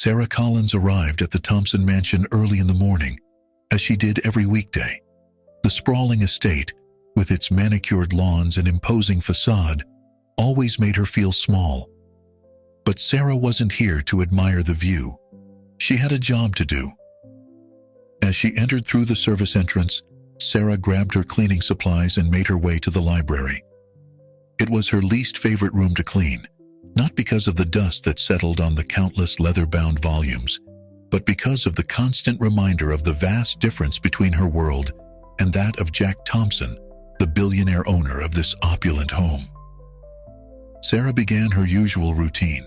Sarah Collins arrived at the Thompson mansion early in the morning, as she did every weekday. The sprawling estate, with its manicured lawns and imposing facade, always made her feel small. But Sarah wasn't here to admire the view. She had a job to do. As she entered through the service entrance, Sarah grabbed her cleaning supplies and made her way to the library. It was her least favorite room to clean, not because of the dust that settled on the countless leather-bound volumes, but because of the constant reminder of the vast difference between her world and that of Jack Thompson, the billionaire owner of this opulent home. Sarah began her usual routine,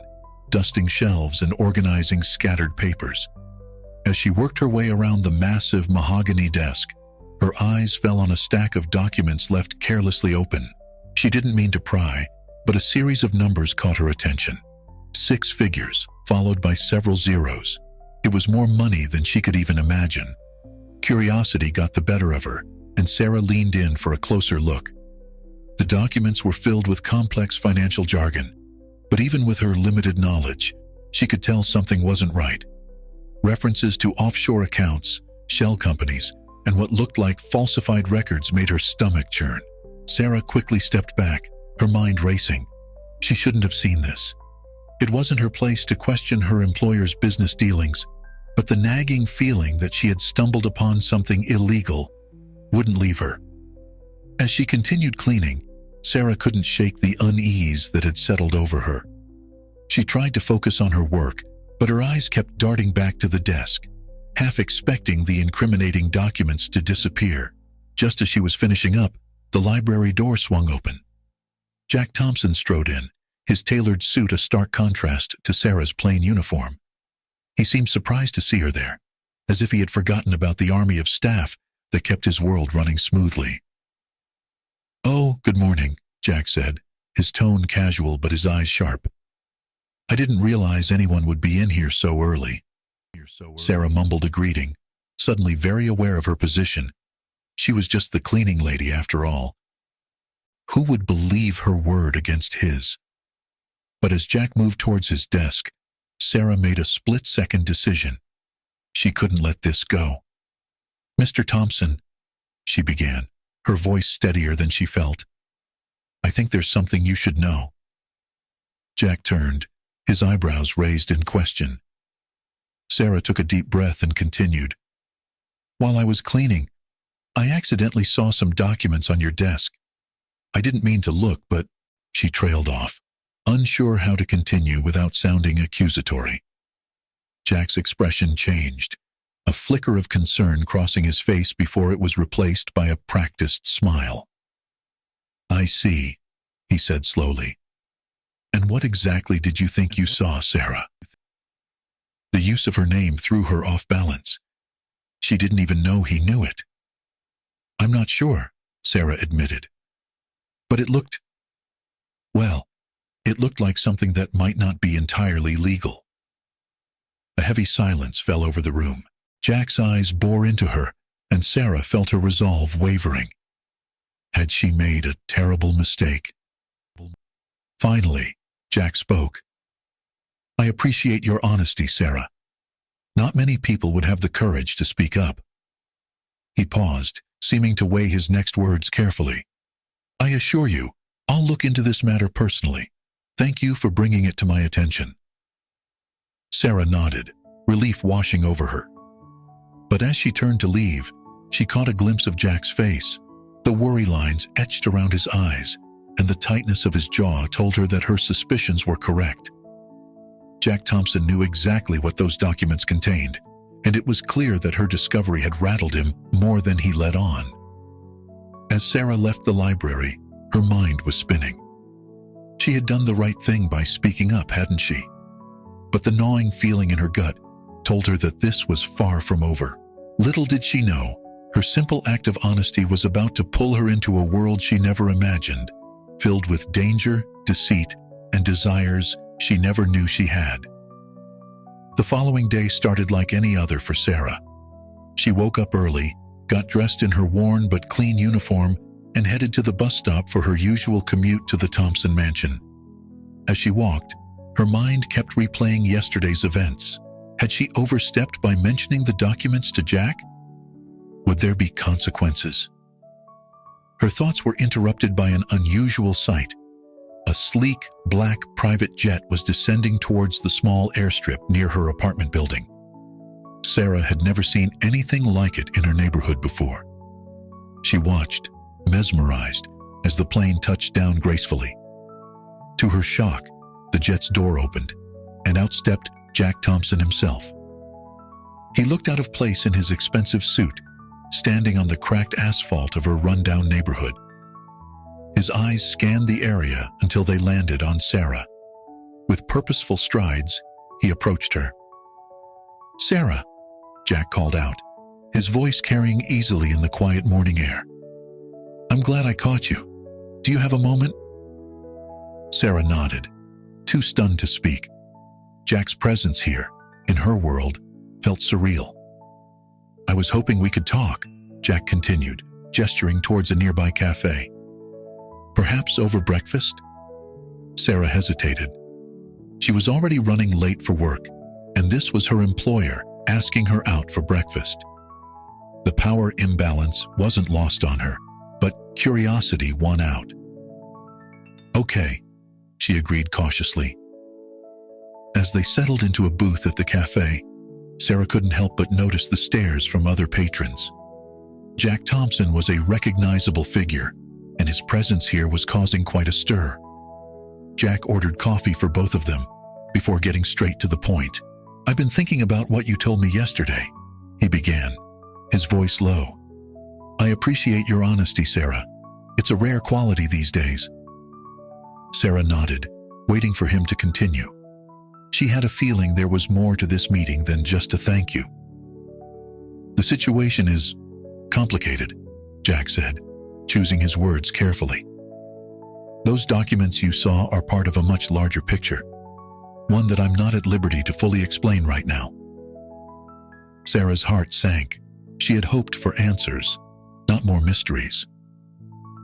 dusting shelves and organizing scattered papers. As she worked her way around the massive mahogany desk, her eyes fell on a stack of documents left carelessly open. She didn't mean to pry, but a series of numbers caught her attention. 6 figures, followed by several zeros. It was more money than she could even imagine. Curiosity got the better of her, and Sarah leaned in for a closer look. The documents were filled with complex financial jargon, but even with her limited knowledge, she could tell something wasn't right. References to offshore accounts, shell companies, and what looked like falsified records made her stomach churn. Sarah quickly stepped back, her mind racing. She shouldn't have seen this. It wasn't her place to question her employer's business dealings, but the nagging feeling that she had stumbled upon something illegal wouldn't leave her. As she continued cleaning, Sarah couldn't shake the unease that had settled over her. She tried to focus on her work, but her eyes kept darting back to the desk, half expecting the incriminating documents to disappear. Just as she was finishing up, the library door swung open. Jack Thompson strode in, his tailored suit a stark contrast to Sarah's plain uniform. He seemed surprised to see her there, as if he had forgotten about the army of staff that kept his world running smoothly. "Oh, good morning," Jack said, his tone casual but his eyes sharp. "I didn't realize anyone would be in here so early." Sarah mumbled a greeting, suddenly very aware of her position. She was just the cleaning lady after all. Who would believe her word against his? But as Jack moved towards his desk, Sarah made a split-second decision. She couldn't let this go. "Mr. Thompson," she began, her voice steadier than she felt. "I think there's something you should know." Jack turned, his eyebrows raised in question. Sarah took a deep breath and continued. "While I was cleaning, I accidentally saw some documents on your desk. I didn't mean to look, but—" She trailed off, unsure how to continue without sounding accusatory. Jack's expression changed, a flicker of concern crossing his face before it was replaced by a practiced smile. "I see," he said slowly. "And what exactly did you think you saw, Sarah?" The use of her name threw her off balance. She didn't even know he knew it. "I'm not sure," Sarah admitted. "But it looked like something that might not be entirely legal." A heavy silence fell over the room. Jack's eyes bore into her, and Sarah felt her resolve wavering. Had she made a terrible mistake? Finally, Jack spoke. "I appreciate your honesty, Sarah. Not many people would have the courage to speak up." He paused, seeming to weigh his next words carefully. "I assure you, I'll look into this matter personally. Thank you for bringing it to my attention." Sarah nodded, relief washing over her. But as she turned to leave, she caught a glimpse of Jack's face. The worry lines etched around his eyes, and the tightness of his jaw told her that her suspicions were correct. Jack Thompson knew exactly what those documents contained, and it was clear that her discovery had rattled him more than he let on. As Sarah left the library, her mind was spinning. She had done the right thing by speaking up, hadn't she? But the gnawing feeling in her gut told her that this was far from over. Little did she know, her simple act of honesty was about to pull her into a world she never imagined, filled with danger, deceit, and desires she never knew she had. The following day started like any other for Sarah. She woke up early, got dressed in her worn but clean uniform, and headed to the bus stop for her usual commute to the Thompson mansion. As she walked, her mind kept replaying yesterday's events. Had she overstepped by mentioning the documents to Jack? Would there be consequences? Her thoughts were interrupted by an unusual sight. A sleek, black private jet was descending towards the small airstrip near her apartment building. Sarah had never seen anything like it in her neighborhood before. She watched, mesmerized, as the plane touched down gracefully. To her shock, the jet's door opened, and out stepped Jack Thompson himself. He looked out of place in his expensive suit, standing on the cracked asphalt of her rundown neighborhood. His eyes scanned the area until they landed on Sarah. With purposeful strides, he approached her. "Sarah," Jack called out, his voice carrying easily in the quiet morning air. "I'm glad I caught you. Do you have a moment?" Sarah nodded, too stunned to speak. Jack's presence here, in her world, felt surreal. "I was hoping we could talk," Jack continued, gesturing towards a nearby cafe. "Perhaps over breakfast?" Sarah hesitated. She was already running late for work, and this was her employer asking her out for breakfast. The power imbalance wasn't lost on her, but curiosity won out. "Okay," she agreed cautiously. As they settled into a booth at the cafe, Sarah couldn't help but notice the stares from other patrons. Jack Thompson was a recognizable figure, and his presence here was causing quite a stir. Jack ordered coffee for both of them, before getting straight to the point. "I've been thinking about what you told me yesterday," he began, his voice low. "I appreciate your honesty, Sarah. It's a rare quality these days." Sarah nodded, waiting for him to continue. She had a feeling there was more to this meeting than just a thank you. "The situation is complicated," Jack said, choosing his words carefully. "Those documents you saw are part of a much larger picture, one that I'm not at liberty to fully explain right now." Sarah's heart sank. She had hoped for answers, not more mysteries.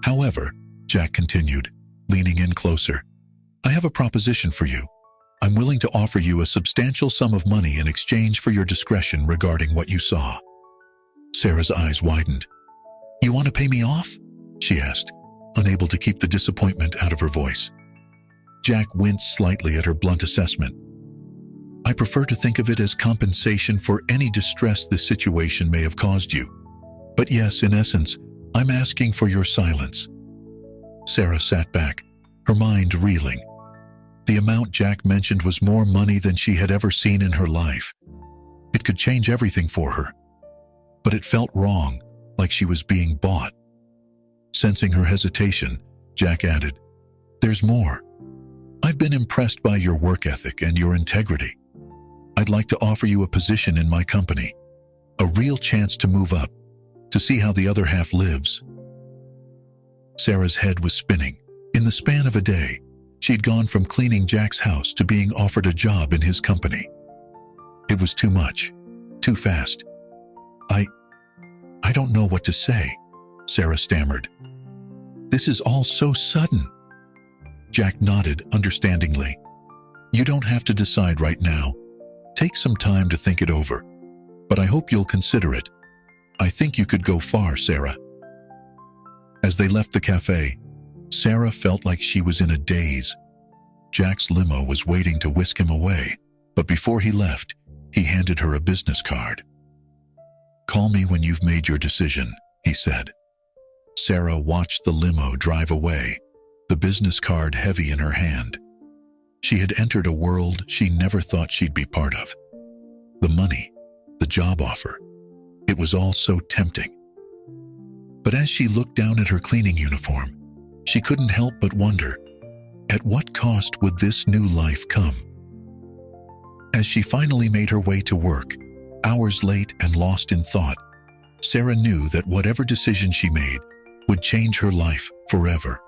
"However," Jack continued, leaning in closer, "I have a proposition for you. I'm willing to offer you a substantial sum of money in exchange for your discretion regarding what you saw." Sarah's eyes widened. "You want to pay me off?" she asked, unable to keep the disappointment out of her voice. Jack winced slightly at her blunt assessment. "I prefer to think of it as compensation for any distress this situation may have caused you. But yes, in essence, I'm asking for your silence." Sarah sat back, her mind reeling. The amount Jack mentioned was more money than she had ever seen in her life. It could change everything for her. But it felt wrong, like she was being bought. Sensing her hesitation, Jack added, "There's more. I've been impressed by your work ethic and your integrity. I'd like to offer you a position in my company, a real chance to move up, to see how the other half lives." Sarah's head was spinning. In the span of a day, she'd gone from cleaning Jack's house to being offered a job in his company. It was too much, too fast. I don't know what to say," Sarah stammered. "This is all so sudden." Jack nodded understandingly. "You don't have to decide right now. Take some time to think it over. But I hope you'll consider it. I think you could go far, Sarah." As they left the cafe, Sarah felt like she was in a daze. Jack's limo was waiting to whisk him away, but before he left, he handed her a business card. "Call me when you've made your decision," he said. Sarah watched the limo drive away, the business card heavy in her hand. She had entered a world she never thought she'd be part of. The money, the job offer, it was all so tempting. But as she looked down at her cleaning uniform, she couldn't help but wonder, at what cost would this new life come? As she finally made her way to work, hours late and lost in thought, Sarah knew that whatever decision she made would change her life forever.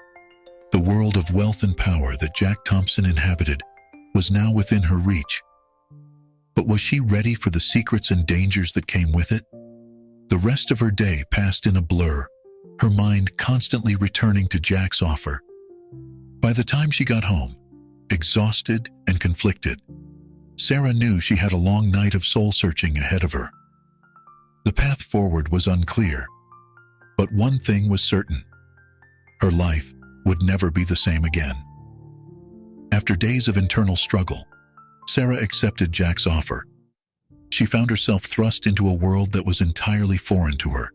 The world of wealth and power that Jack Thompson inhabited was now within her reach. But was she ready for the secrets and dangers that came with it? The rest of her day passed in a blur, her mind constantly returning to Jack's offer. By the time she got home, exhausted and conflicted, Sarah knew she had a long night of soul-searching ahead of her. The path forward was unclear, but one thing was certain. Her life would never be the same again. After days of internal struggle, Sarah accepted Jack's offer. She found herself thrust into a world that was entirely foreign to her.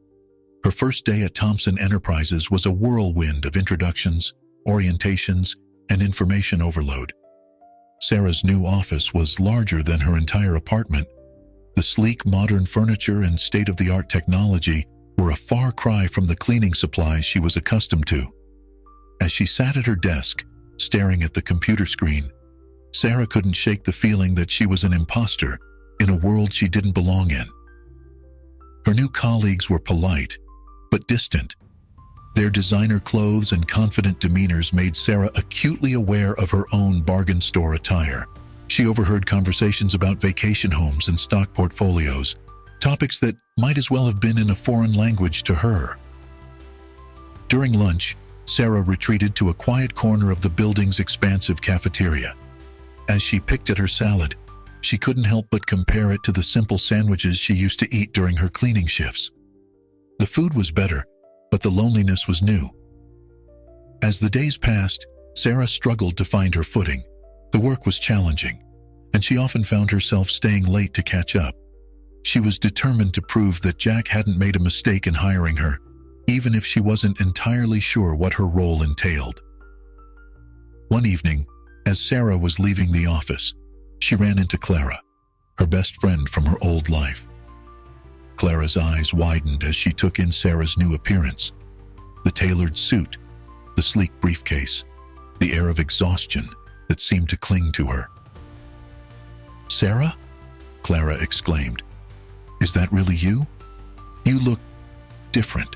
Her first day at Thompson Enterprises was a whirlwind of introductions, orientations, and information overload. Sarah's new office was larger than her entire apartment. The sleek modern furniture and state-of-the-art technology were a far cry from the cleaning supplies she was accustomed to. As she sat at her desk, staring at the computer screen, Sarah couldn't shake the feeling that she was an imposter in a world she didn't belong in. Her new colleagues were polite, but distant. Their designer clothes and confident demeanors made Sarah acutely aware of her own bargain store attire. She overheard conversations about vacation homes and stock portfolios, topics that might as well have been in a foreign language to her. During lunch, Sarah retreated to a quiet corner of the building's expansive cafeteria. As she picked at her salad, she couldn't help but compare it to the simple sandwiches she used to eat during her cleaning shifts. The food was better, but the loneliness was new. As the days passed, Sarah struggled to find her footing. The work was challenging, and she often found herself staying late to catch up. She was determined to prove that Jack hadn't made a mistake in hiring her, even if she wasn't entirely sure what her role entailed. One evening, as Sarah was leaving the office, she ran into Clara, her best friend from her old life. Clara's eyes widened as she took in Sarah's new appearance. The tailored suit, the sleek briefcase, the air of exhaustion that seemed to cling to her. "Sarah?" Clara exclaimed. "Is that really you? You look different."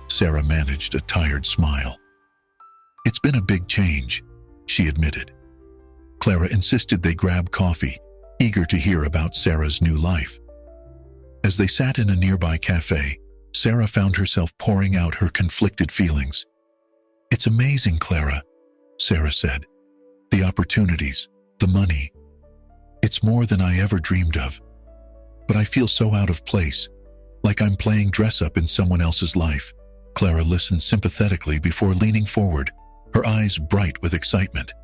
Sarah managed a tired smile. "It's been a big change," she admitted. Clara insisted they grab coffee, eager to hear about Sarah's new life. As they sat in a nearby cafe, Sarah found herself pouring out her conflicted feelings. "It's amazing, Clara," Sarah said. "The opportunities, the money. It's more than I ever dreamed of. But I feel so out of place, like I'm playing dress-up in someone else's life." Clara listened sympathetically before leaning forward, her eyes bright with excitement.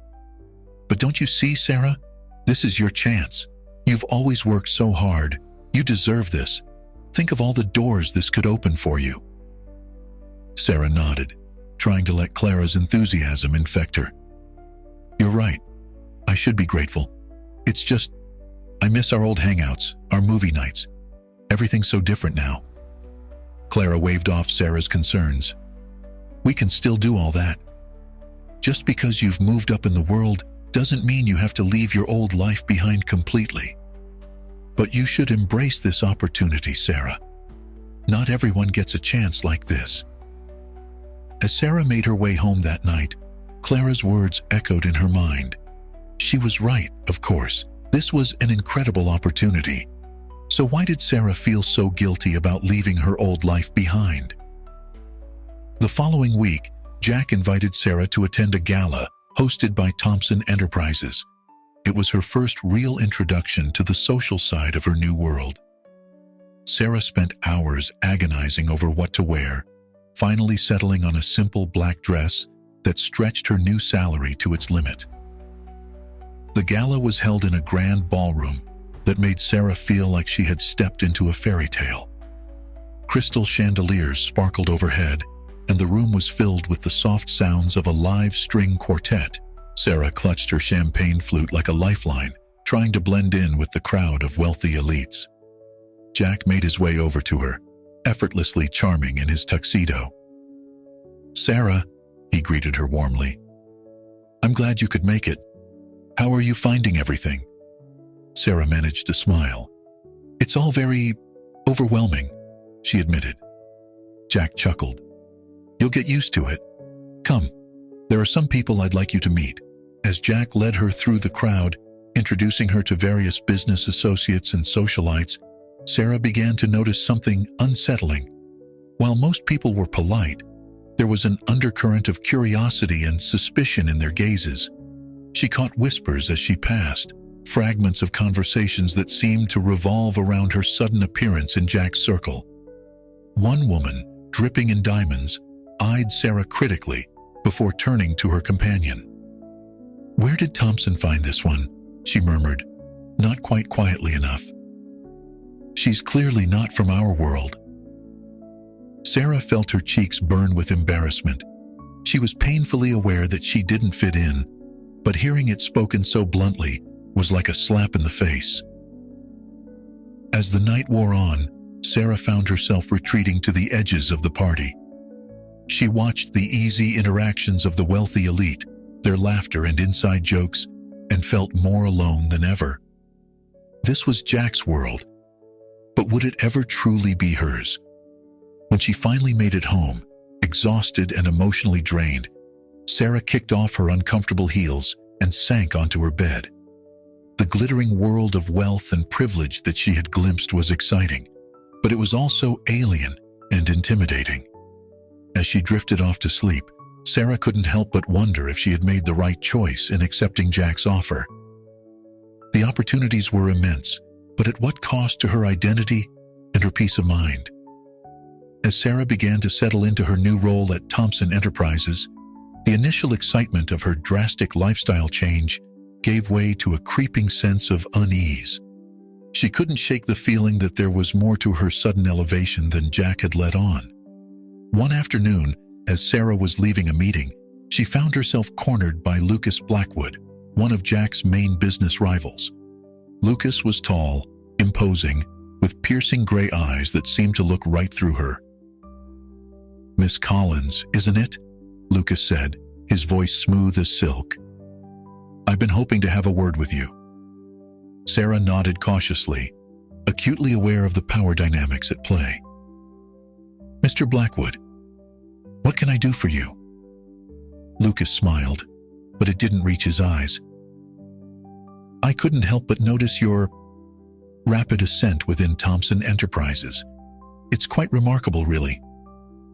"But don't you see, Sarah? This is your chance. You've always worked so hard. You deserve this. Think of all the doors this could open for you." Sarah nodded, trying to let Clara's enthusiasm infect her. "You're right. I should be grateful. It's just, I miss our old hangouts, our movie nights. Everything's so different now." Clara waved off Sarah's concerns. "We can still do all that. Just because you've moved up in the world doesn't mean you have to leave your old life behind completely. But you should embrace this opportunity, Sarah. Not everyone gets a chance like this." As Sarah made her way home that night, Clara's words echoed in her mind. She was right, of course. This was an incredible opportunity. So why did Sarah feel so guilty about leaving her old life behind? The following week, Jack invited Sarah to attend a gala hosted by Thompson Enterprises. It was her first real introduction to the social side of her new world. Sarah spent hours agonizing over what to wear, finally settling on a simple black dress that stretched her new salary to its limit. The gala was held in a grand ballroom that made Sarah feel like she had stepped into a fairy tale. Crystal chandeliers sparkled overhead, and the room was filled with the soft sounds of a live string quartet. Sarah clutched her champagne flute like a lifeline, trying to blend in with the crowd of wealthy elites. Jack made his way over to her, effortlessly charming in his tuxedo. "Sarah," he greeted her warmly. "I'm glad you could make it. How are you finding everything?" Sarah managed to smile. "It's all very overwhelming," she admitted. Jack chuckled. "You'll get used to it. Come, there are some people I'd like you to meet." As Jack led her through the crowd, introducing her to various business associates and socialites, Sarah began to notice something unsettling. While most people were polite, there was an undercurrent of curiosity and suspicion in their gazes. She caught whispers as she passed, fragments of conversations that seemed to revolve around her sudden appearance in Jack's circle. One woman, dripping in diamonds, eyed Sarah critically before turning to her companion. "Where did Thompson find this one?" she murmured, not quite quietly enough. "She's clearly not from our world." Sarah felt her cheeks burn with embarrassment. She was painfully aware that she didn't fit in, but hearing it spoken so bluntly was like a slap in the face. As the night wore on, Sarah found herself retreating to the edges of the party. She watched the easy interactions of the wealthy elite, their laughter and inside jokes, and felt more alone than ever. This was Jack's world, but would it ever truly be hers? When she finally made it home, exhausted and emotionally drained, Sarah kicked off her uncomfortable heels and sank onto her bed. The glittering world of wealth and privilege that she had glimpsed was exciting, but it was also alien and intimidating. As she drifted off to sleep, Sarah couldn't help but wonder if she had made the right choice in accepting Jack's offer. The opportunities were immense, but at what cost to her identity and her peace of mind? As Sarah began to settle into her new role at Thompson Enterprises, the initial excitement of her drastic lifestyle change gave way to a creeping sense of unease. She couldn't shake the feeling that there was more to her sudden elevation than Jack had let on. One afternoon, as Sarah was leaving a meeting, she found herself cornered by Lucas Blackwood, one of Jack's main business rivals. Lucas was tall, imposing, with piercing gray eyes that seemed to look right through her. "Miss Collins, isn't it?" Lucas said, his voice smooth as silk. "I've been hoping to have a word with you." Sarah nodded cautiously, acutely aware of the power dynamics at play. "Mr. Blackwood, what can I do for you?" Lucas smiled, but it didn't reach his eyes. "I couldn't help but notice your rapid ascent within Thompson Enterprises. It's quite remarkable, really.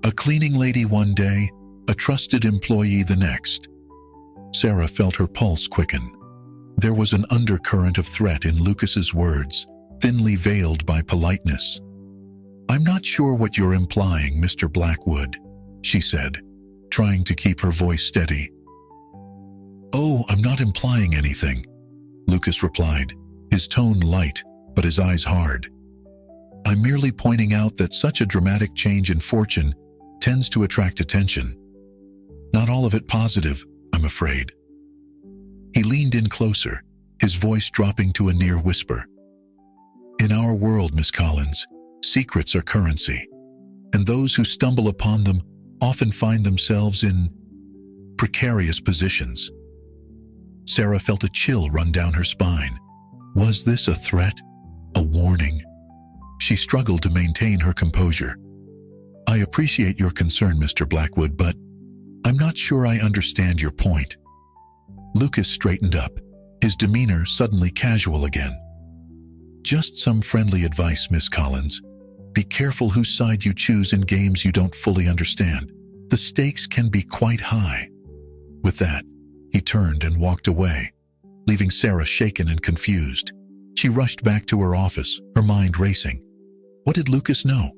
A cleaning lady one day, a trusted employee the next." Sarah felt her pulse quicken. There was an undercurrent of threat in Lucas's words, thinly veiled by politeness. "I'm not sure what you're implying, Mr. Blackwood," she said, trying to keep her voice steady. "Oh, I'm not implying anything," Lucas replied, his tone light, but his eyes hard. "I'm merely pointing out that such a dramatic change in fortune tends to attract attention. Not all of it positive, I'm afraid." He leaned in closer, his voice dropping to a near whisper. "In our world, Miss Collins, secrets are currency, and those who stumble upon them often find themselves in precarious positions." Sarah felt a chill run down her spine. Was this a threat? A warning? She struggled to maintain her composure. "I appreciate your concern, Mr. Blackwood, but I'm not sure I understand your point." Lucas straightened up, his demeanor suddenly casual again. "Just some friendly advice, Miss Collins. Be careful whose side you choose in games you don't fully understand. The stakes can be quite high." With that, he turned and walked away, leaving Sarah shaken and confused. She rushed back to her office, her mind racing. What did Lucas know?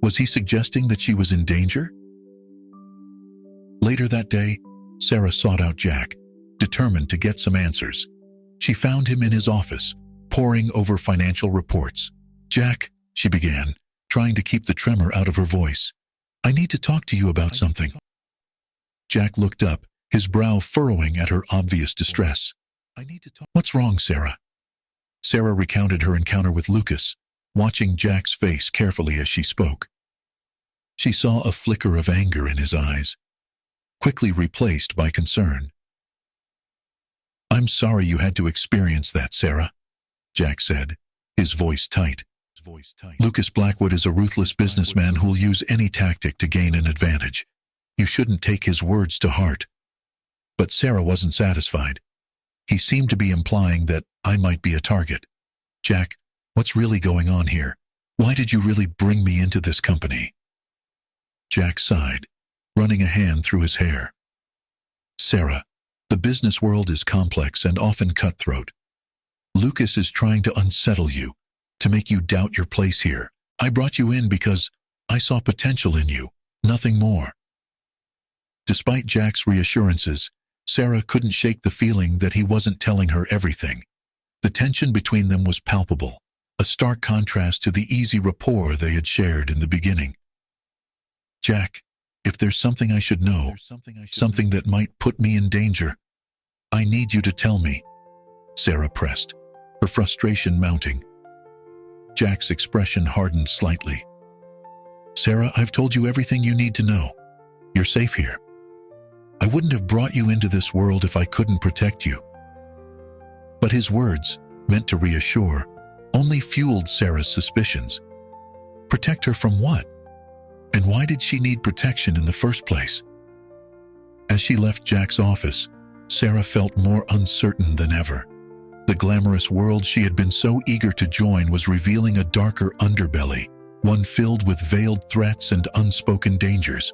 Was he suggesting that she was in danger? Later that day, Sarah sought out Jack, determined to get some answers. She found him in his office, poring over financial reports. "Jack," she began, trying to keep the tremor out of her voice, "I need to talk to you about something." Jack looked up, his brow furrowing at her obvious distress. "What's wrong, Sarah?" Sarah recounted her encounter with Lucas, watching Jack's face carefully as she spoke. She saw a flicker of anger in his eyes, quickly replaced by concern. "I'm sorry you had to experience that, Sarah," Jack said, his voice tight. "Lucas Blackwood is a ruthless businessman who'll use any tactic to gain an advantage. You shouldn't take his words to heart." But Sarah wasn't satisfied. He seemed to be implying that I might be a target. "Jack, what's really going on here? Why did you really bring me into this company?" Jack sighed, running a hand through his hair. "Sarah, the business world is complex and often cutthroat. Lucas is trying to unsettle you, to make you doubt your place here. I brought you in because I saw potential in you, nothing more." Despite Jack's reassurances, Sarah couldn't shake the feeling that he wasn't telling her everything. The tension between them was palpable, a stark contrast to the easy rapport they had shared in the beginning. "Jack, if there's something I should know, something that might put me in danger, I need you to tell me," Sarah pressed, her frustration mounting. Jack's expression hardened slightly. "Sarah, I've told you everything you need to know. You're safe here. I wouldn't have brought you into this world if I couldn't protect you." But his words, meant to reassure, only fueled Sarah's suspicions. Protect her from what? And why did she need protection in the first place? As she left Jack's office, Sarah felt more uncertain than ever. The glamorous world she had been so eager to join was revealing a darker underbelly, one filled with veiled threats and unspoken dangers.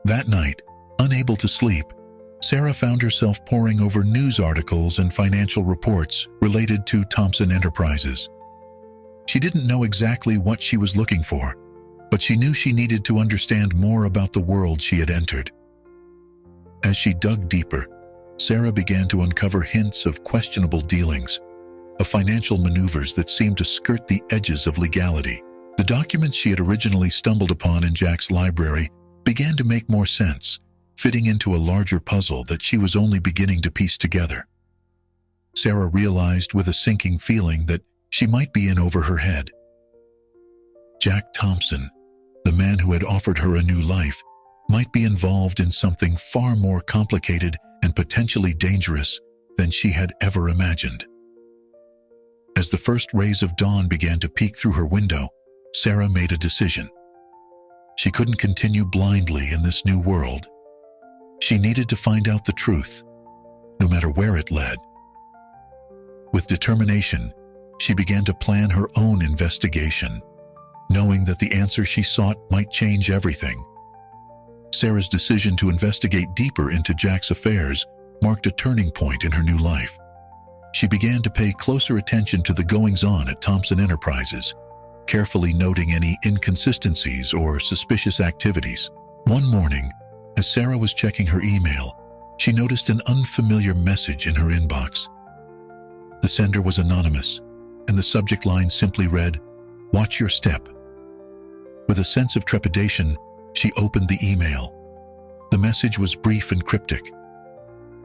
That night, unable to sleep, Sarah found herself poring over news articles and financial reports related to Thompson Enterprises. She didn't know exactly what she was looking for, but she knew she needed to understand more about the world she had entered. As she dug deeper, Sarah began to uncover hints of questionable dealings, of financial maneuvers that seemed to skirt the edges of legality. The documents she had originally stumbled upon in Jack's library began to make more sense, fitting into a larger puzzle that she was only beginning to piece together. Sarah realized with a sinking feeling that she might be in over her head. Jack Thompson, the man who had offered her a new life, might be involved in something far more complicated and potentially dangerous than she had ever imagined. As the first rays of dawn began to peek through her window, Sarah made a decision. She couldn't continue blindly in this new world. She needed to find out the truth, no matter where it led. With determination, she began to plan her own investigation, knowing that the answer she sought might change everything. Sarah's decision to investigate deeper into Jack's affairs marked a turning point in her new life. She began to pay closer attention to the goings-on at Thompson Enterprises, carefully noting any inconsistencies or suspicious activities. One morning, as Sarah was checking her email, she noticed an unfamiliar message in her inbox. The sender was anonymous, and the subject line simply read, "Watch your step." With a sense of trepidation, she opened the email. The message was brief and cryptic.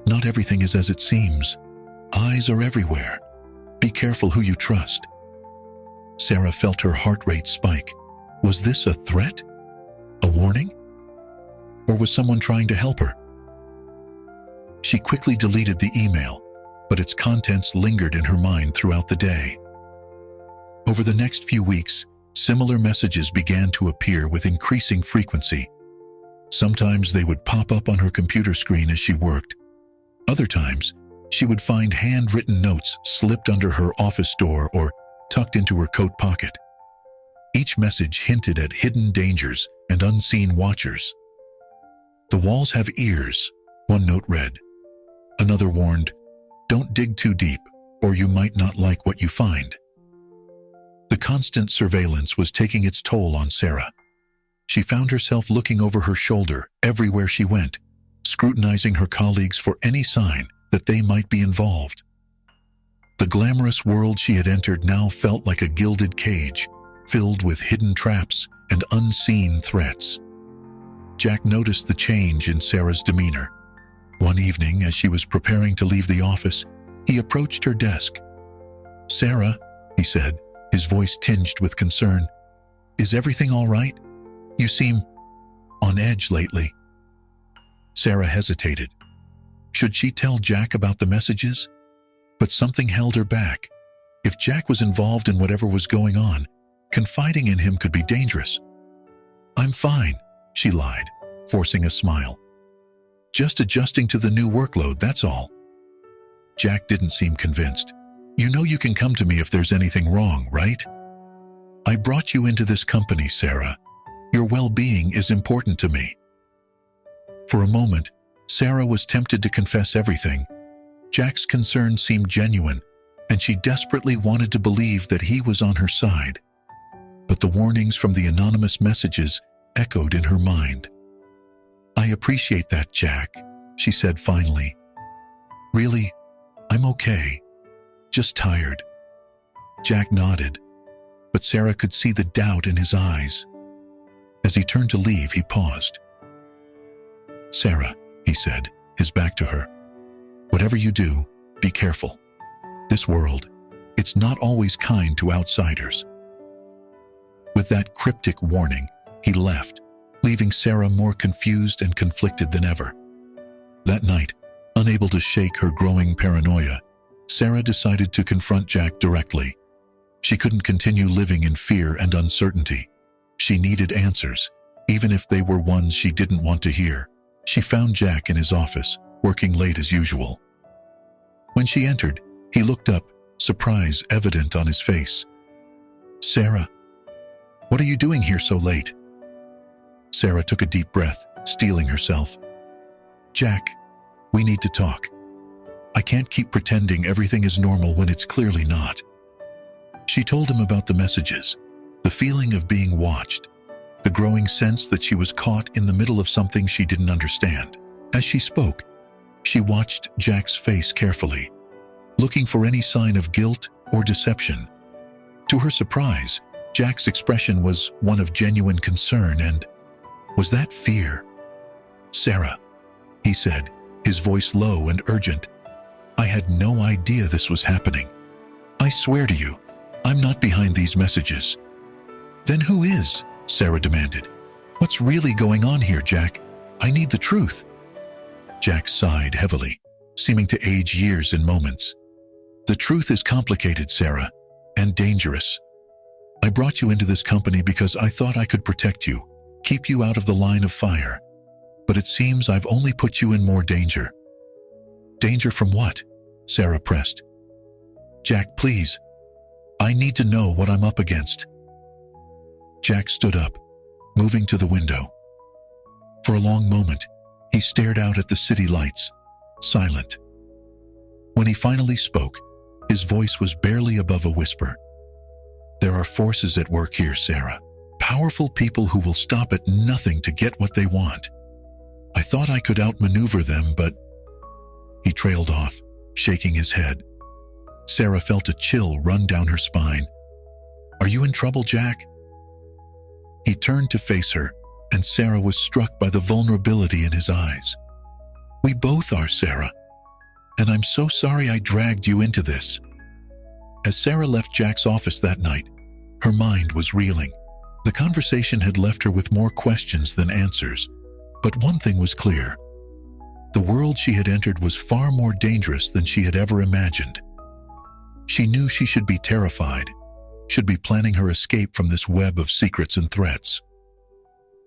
"Not everything is as it seems. Eyes are everywhere. Be careful who you trust." Sarah felt her heart rate spike. Was this a threat? A warning? Or was someone trying to help her? She quickly deleted the email, but its contents lingered in her mind throughout the day. Over the next few weeks, similar messages began to appear with increasing frequency. Sometimes they would pop up on her computer screen as she worked. Other times, she would find handwritten notes slipped under her office door or tucked into her coat pocket. Each message hinted at hidden dangers and unseen watchers. "The walls have ears," one note read. Another warned, "Don't dig too deep, or you might not like what you find." The constant surveillance was taking its toll on Sarah. She found herself looking over her shoulder everywhere she went, scrutinizing her colleagues for any sign that they might be involved. The glamorous world she had entered now felt like a gilded cage, filled with hidden traps and unseen threats. Jack noticed the change in Sarah's demeanor. One evening, as she was preparing to leave the office, he approached her desk. "Sarah," he said, his voice tinged with concern, "is everything all right? You seem on edge lately." Sarah hesitated. Should she tell Jack about the messages? But something held her back. If Jack was involved in whatever was going on, confiding in him could be dangerous. "I'm fine," she lied, forcing a smile. "Just adjusting to the new workload, that's all." Jack didn't seem convinced. "You know you can come to me if there's anything wrong, right? I brought you into this company, Sarah. Your well-being is important to me." For a moment, Sarah was tempted to confess everything. Jack's concern seemed genuine, and she desperately wanted to believe that he was on her side. But the warnings from the anonymous messages echoed in her mind. "I appreciate that, Jack," she said finally. "Really, I'm okay. Just tired." Jack nodded, but Sarah could see the doubt in his eyes. As he turned to leave, he paused. "Sarah," he said, his back to her, "whatever you do, be careful. This world, it's not always kind to outsiders." With that cryptic warning, he left, leaving Sarah more confused and conflicted than ever. That night, unable to shake her growing paranoia, Sarah decided to confront Jack directly. She couldn't continue living in fear and uncertainty. She needed answers, even if they were ones she didn't want to hear. She found Jack in his office, working late as usual. When she entered, he looked up, surprise evident on his face. "Sarah, what are you doing here so late?" Sarah took a deep breath, steeling herself. "Jack, we need to talk. I can't keep pretending everything is normal when it's clearly not." She told him about the messages, the feeling of being watched, the growing sense that she was caught in the middle of something she didn't understand. As she spoke, she watched Jack's face carefully, looking for any sign of guilt or deception. To her surprise, Jack's expression was one of genuine concern, and was that fear? "Sarah," he said, his voice low and urgent, "I had no idea this was happening. I swear to you, I'm not behind these messages." "Then who is?" Sarah demanded. "What's really going on here, Jack? I need the truth." Jack sighed heavily, seeming to age years in moments. "The truth is complicated, Sarah, and dangerous. I brought you into this company because I thought I could protect you, keep you out of the line of fire. But it seems I've only put you in more danger." "Danger from what?" Sarah pressed. "Jack, please. I need to know what I'm up against." Jack stood up, moving to the window. For a long moment, he stared out at the city lights, silent. When he finally spoke, his voice was barely above a whisper. "There are forces at work here, Sarah. Powerful people who will stop at nothing to get what they want. I thought I could outmaneuver them, but..." He trailed off, shaking his head. Sarah felt a chill run down her spine. "Are you in trouble, Jack?" He turned to face her, and Sarah was struck by the vulnerability in his eyes. "We both are, Sarah. And I'm so sorry I dragged you into this." As Sarah left Jack's office that night, her mind was reeling. The conversation had left her with more questions than answers, but one thing was clear. The world she had entered was far more dangerous than she had ever imagined. She knew she should be terrified, should be planning her escape from this web of secrets and threats.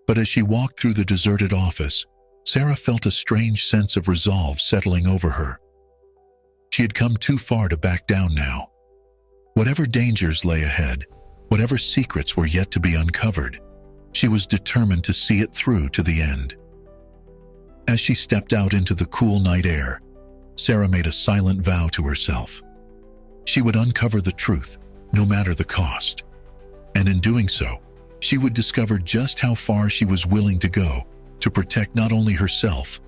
But as she walked through the deserted office, Sarah felt a strange sense of resolve settling over her. She had come too far to back down now. Whatever dangers lay ahead, whatever secrets were yet to be uncovered, she was determined to see it through to the end. As she stepped out into the cool night air, Sarah made a silent vow to herself. She would uncover the truth, no matter the cost. And in doing so, she would discover just how far she was willing to go to protect not only herself,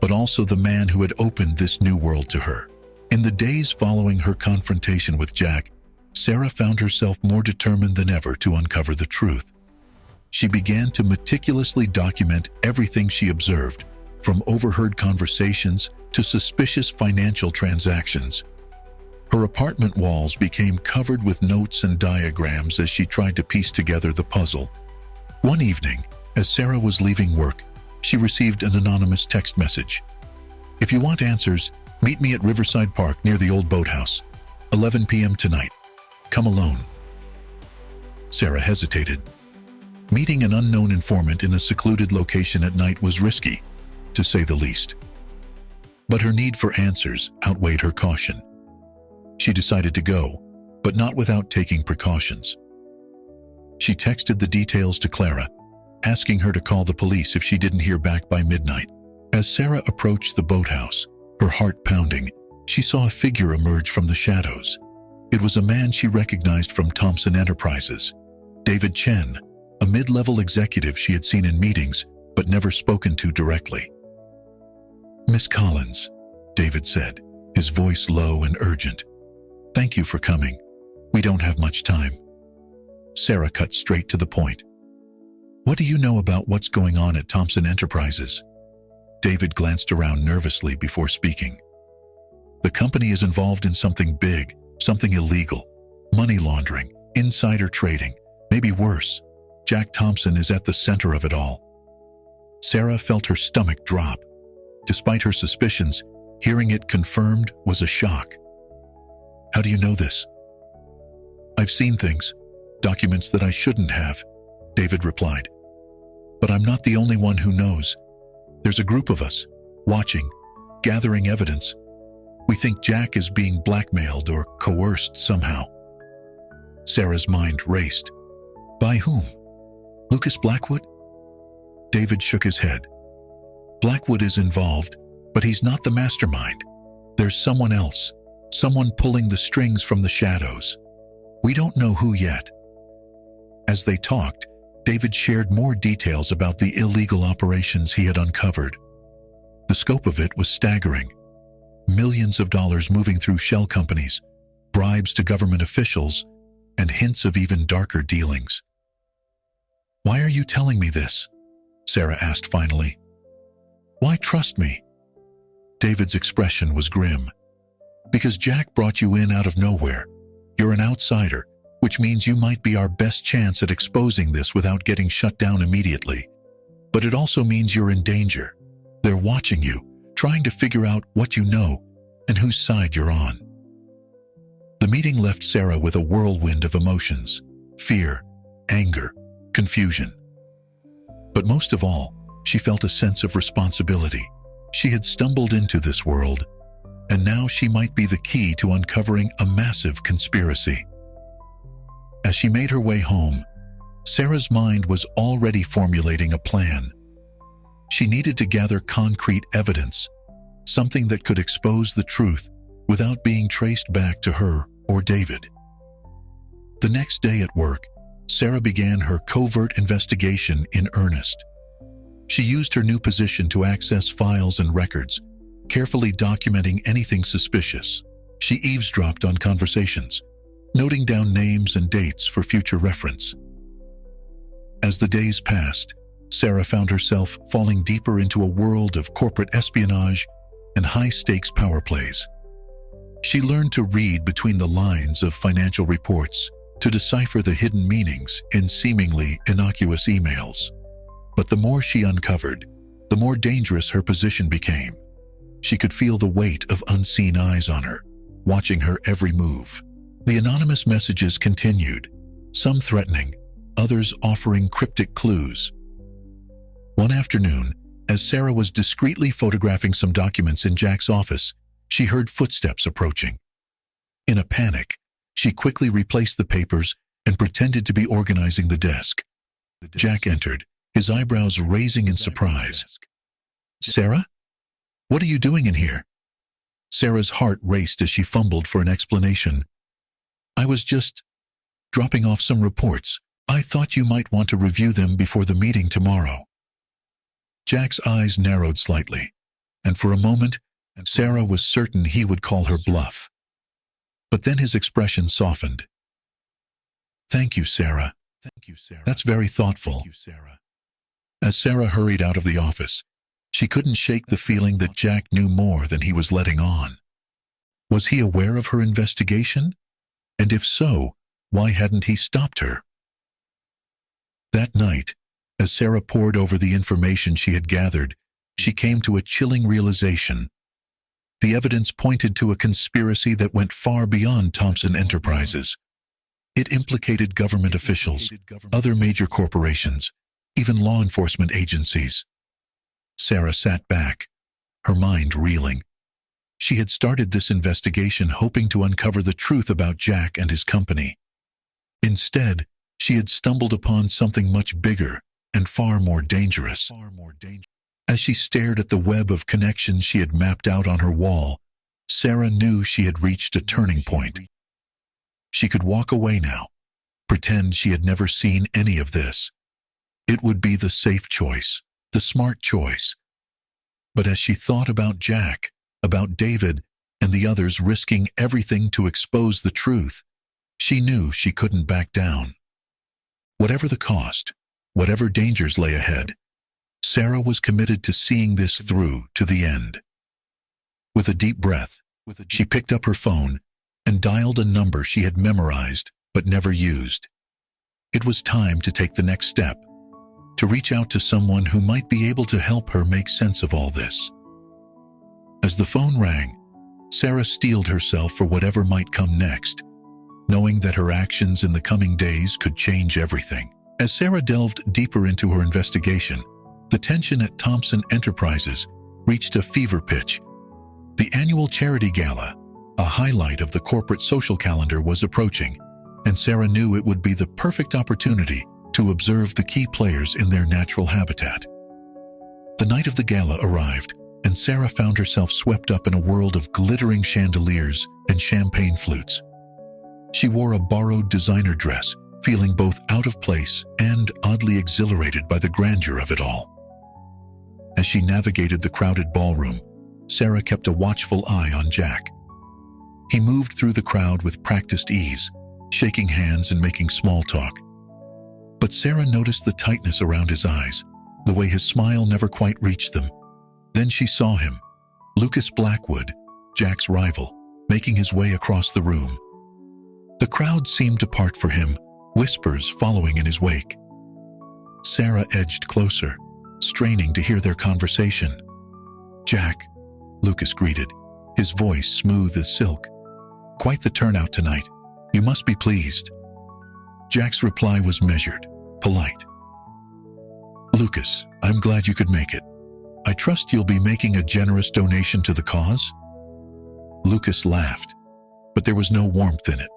but also the man who had opened this new world to her. In the days following her confrontation with Jack, Sarah found herself more determined than ever to uncover the truth. She began to meticulously document everything she observed, from overheard conversations to suspicious financial transactions. Her apartment walls became covered with notes and diagrams as she tried to piece together the puzzle. One evening, as Sarah was leaving work, she received an anonymous text message. "If you want answers, meet me at Riverside Park near the old boathouse. 11 p.m. tonight. Come alone." Sarah hesitated. Meeting an unknown informant in a secluded location at night was risky, to say the least. But her need for answers outweighed her caution. She decided to go, but not without taking precautions. She texted the details to Clara, asking her to call the police if she didn't hear back by midnight. As Sarah approached the boathouse, her heart pounding, she saw a figure emerge from the shadows. It was a man she recognized from Thompson Enterprises, David Chen, a mid-level executive she had seen in meetings but never spoken to directly. "Miss Collins," David said, his voice low and urgent. "Thank you for coming. We don't have much time." Sarah cut straight to the point. "What do you know about what's going on at Thompson Enterprises?" David glanced around nervously before speaking. "The company is involved in something big, something illegal, money laundering, insider trading, maybe worse. Jack Thompson is at the center of it all." Sarah felt her stomach drop. Despite her suspicions, hearing it confirmed was a shock. "How do you know this?" "I've seen things, documents that I shouldn't have," David replied. "But I'm not the only one who knows. There's a group of us, watching, gathering evidence. We think Jack is being blackmailed or coerced somehow." Sarah's mind raced. "By whom? Lucas Blackwood?" David shook his head. "Blackwood is involved, but he's not the mastermind. There's someone else, someone pulling the strings from the shadows. We don't know who yet." As they talked, David shared more details about the illegal operations he had uncovered. The scope of it was staggering. Millions of dollars moving through shell companies, bribes to government officials, and hints of even darker dealings. "Why are you telling me this?" Sarah asked finally. "Why trust me?" David's expression was grim. "Because Jack brought you in out of nowhere. You're an outsider, which means you might be our best chance at exposing this without getting shut down immediately. But it also means you're in danger. They're watching you, trying to figure out what you know and whose side you're on." The meeting left Sarah with a whirlwind of emotions: fear, anger, confusion. But most of all, she felt a sense of responsibility. She had stumbled into this world, and now she might be the key to uncovering a massive conspiracy. As she made her way home, Sarah's mind was already formulating a plan. She needed to gather concrete evidence, something that could expose the truth without being traced back to her or David. The next day at work, Sarah began her covert investigation in earnest. She used her new position to access files and records, carefully documenting anything suspicious. She eavesdropped on conversations, noting down names and dates for future reference. As the days passed, Sarah found herself falling deeper into a world of corporate espionage and high-stakes power plays. She learned to read between the lines of financial reports, to decipher the hidden meanings in seemingly innocuous emails. But the more she uncovered, the more dangerous her position became. She could feel the weight of unseen eyes on her, watching her every move. The anonymous messages continued, some threatening, others offering cryptic clues. One afternoon, as Sarah was discreetly photographing some documents in Jack's office, she heard footsteps approaching. In a panic, she quickly replaced the papers and pretended to be organizing the desk. Jack entered, his eyebrows raising in surprise. "Sarah? What are you doing in here?" Sarah's heart raced as she fumbled for an explanation. "I was just dropping off some reports. I thought you might want to review them before the meeting tomorrow." Jack's eyes narrowed slightly, and for a moment, Sarah was certain he would call her bluff. But then his expression softened. "Thank you, Sarah. That's very thoughtful." As Sarah hurried out of the office, she couldn't shake the feeling that Jack knew more than he was letting on. Was he aware of her investigation? And if so, why hadn't he stopped her? That night, as Sarah pored over the information she had gathered, she came to a chilling realization. The evidence pointed to a conspiracy that went far beyond Thompson Enterprises. It implicated government officials, other major corporations, even law enforcement agencies. Sarah sat back, her mind reeling. She had started this investigation hoping to uncover the truth about Jack and his company. Instead, she had stumbled upon something much bigger and far more dangerous. As she stared at the web of connections she had mapped out on her wall, Sarah knew she had reached a turning point. She could walk away now, pretend she had never seen any of this. It would be the safe choice, the smart choice. But as she thought about Jack, about David, and the others risking everything to expose the truth, she knew she couldn't back down. Whatever the cost, whatever dangers lay ahead, Sarah was committed to seeing this through to the end. With a deep breath, she picked up her phone and dialed a number she had memorized but never used. It was time to take the next step, to reach out to someone who might be able to help her make sense of all this. As the phone rang, Sarah steeled herself for whatever might come next, knowing that her actions in the coming days could change everything. As Sarah delved deeper into her investigation, the tension at Thompson Enterprises reached a fever pitch. The annual charity gala, a highlight of the corporate social calendar, was approaching, and Sarah knew it would be the perfect opportunity to observe the key players in their natural habitat. The night of the gala arrived, and Sarah found herself swept up in a world of glittering chandeliers and champagne flutes. She wore a borrowed designer dress, feeling both out of place and oddly exhilarated by the grandeur of it all. As she navigated the crowded ballroom, Sarah kept a watchful eye on Jack. He moved through the crowd with practiced ease, shaking hands and making small talk. But Sarah noticed the tightness around his eyes, the way his smile never quite reached them. Then she saw him, Lucas Blackwood, Jack's rival, making his way across the room. The crowd seemed to part for him, whispers following in his wake. Sarah edged closer, straining to hear their conversation. "Jack," Lucas greeted, his voice smooth as silk. "Quite the turnout tonight. You must be pleased." Jack's reply was measured, polite. "Lucas, I'm glad you could make it. I trust you'll be making a generous donation to the cause?" Lucas laughed, but there was no warmth in it.